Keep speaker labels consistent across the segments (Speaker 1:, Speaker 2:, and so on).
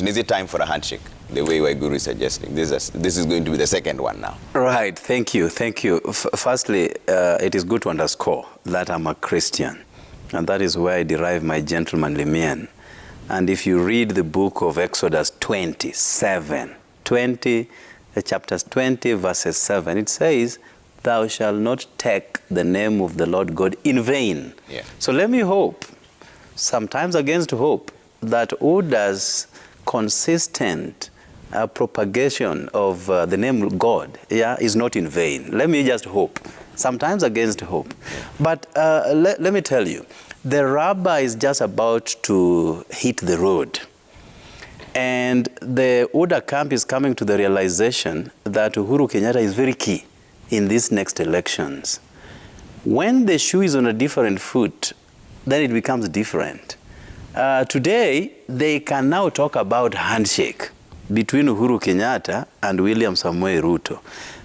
Speaker 1: Is it time for a handshake, the way Waiguru is suggesting? This is going to be the second one now.
Speaker 2: Right, thank you. Firstly, it is good to underscore that I'm a Christian, and that is where I derive my gentlemanly mien. And if you read the book of Exodus 20, chapters 20, verses 7, it says, "Thou shalt not take the name of the Lord God in vain."
Speaker 1: Yeah.
Speaker 2: So let me hope, sometimes against hope, that Uda's consistent propagation of the name God is not in vain. Let me just hope, sometimes against hope. But let me tell you, the rubber is just about to hit the road. And the Uda camp is coming to the realization that Uhuru Kenyatta is very key in these next elections. When the shoe is on a different foot, then it becomes different. Today, they can now talk about handshake between Uhuru Kenyatta and William Samoei Ruto.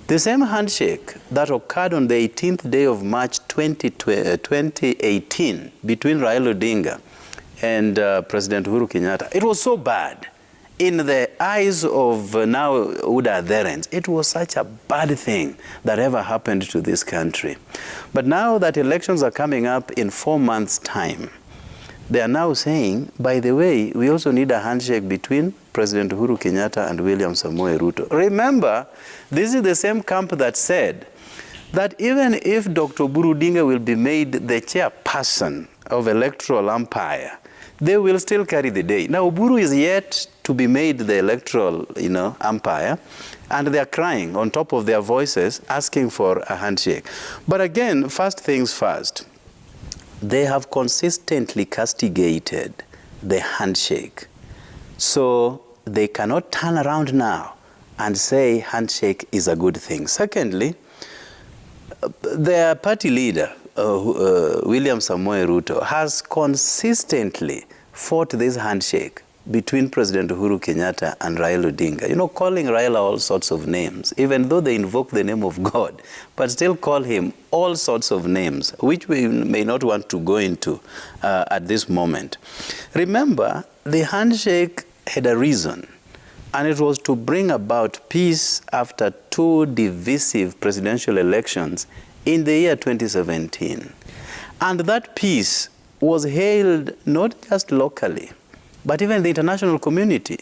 Speaker 2: The same handshake that occurred on the 18th day of March 2018 between Raila Odinga and President Uhuru Kenyatta, it was so bad. In the eyes of now Uda adherents, it was such a bad thing that ever happened to this country. But now that elections are coming up in 4 months' time, they are now saying, by the way, we also need a handshake between President Uhuru Kenyatta and William Samoei Ruto. Remember, this is the same camp that said that even if Dr.Oburu will be made the chairperson of electoral umpire, they will still carry the day. Now, Oburu is yet to be made the electoral, umpire, and they are crying on top of their voices, asking for a handshake. But again, first things first, they have consistently castigated the handshake. So they cannot turn around now and say handshake is a good thing. Secondly, their party leader, William Samoei Ruto, has consistently fought this handshake between President Uhuru Kenyatta and Raila Odinga. Calling Raila all sorts of names, even though they invoke the name of God, but still call him all sorts of names, which we may not want to go into at this moment. Remember, the handshake had a reason, and it was to bring about peace after 2 divisive presidential elections in the year 2017. And that peace was hailed not just locally, but even the international community.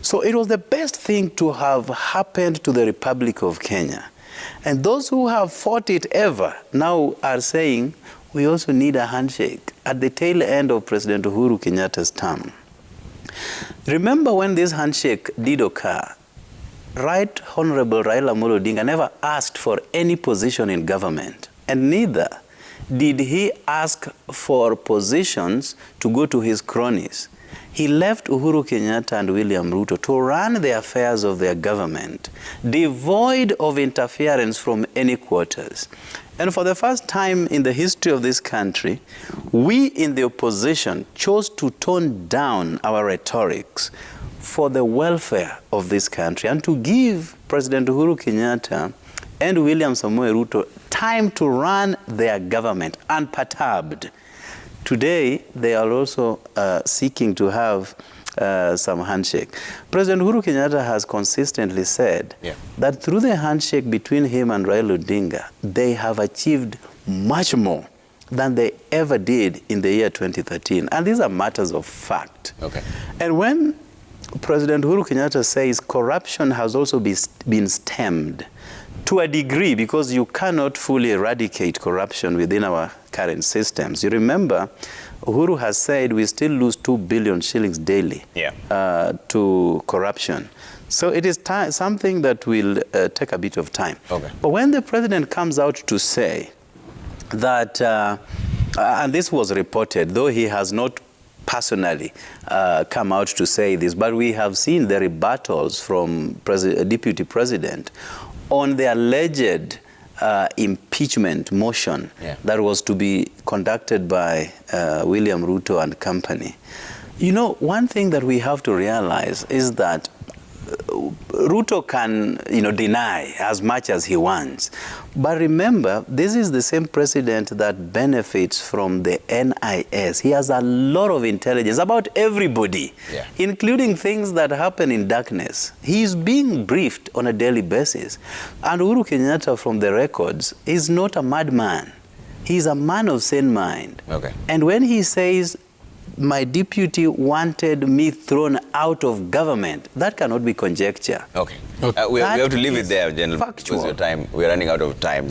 Speaker 2: So it was the best thing to have happened to the Republic of Kenya. And those who have fought it ever now are saying, we also need a handshake at the tail end of President Uhuru Kenyatta's term. Remember when this handshake did occur, Right Honorable Raila Amolo Odinga never asked for any position in government, and neither did he ask for positions to go to his cronies. He left Uhuru Kenyatta and William Ruto to run the affairs of their government, devoid of interference from any quarters. And for the first time in the history of this country, we in the opposition chose to tone down our rhetorics for the welfare of this country and to give President Uhuru Kenyatta and William Samoei Ruto time to run their government unperturbed. Today, they are also seeking to have some handshake. President Uhuru Kenyatta has consistently said that through the handshake between him and Raila Odinga, they have achieved much more than they ever did in the year 2013. And these are matters of fact.
Speaker 1: Okay.
Speaker 2: And when President Uhuru Kenyatta says corruption has also been stemmed to a degree, because you cannot fully eradicate corruption within our current systems. You remember, Uhuru has said we still lose 2 billion shillings daily to corruption. So it is something that will take a bit of time.
Speaker 1: Okay.
Speaker 2: But when the president comes out to say that, and this was reported, though he has not personally come out to say this, but we have seen the rebuttals from Deputy President on the alleged impeachment motion that was to be conducted by William Ruto and company. One thing that we have to realize is that Ruto can, deny as much as he wants. But remember, this is the same president that benefits from the NIS. He has a lot of intelligence about everybody, including things that happen in darkness. He's being briefed on a daily basis. And Uhuru Kenyatta, from the records, is not a madman. He's a man of sane mind.
Speaker 1: Okay.
Speaker 2: And when he says, my deputy wanted me thrown out of government, that cannot be conjecture.
Speaker 1: Okay. We have to leave it there, gentlemen,
Speaker 2: factual.
Speaker 1: because we're running out of time.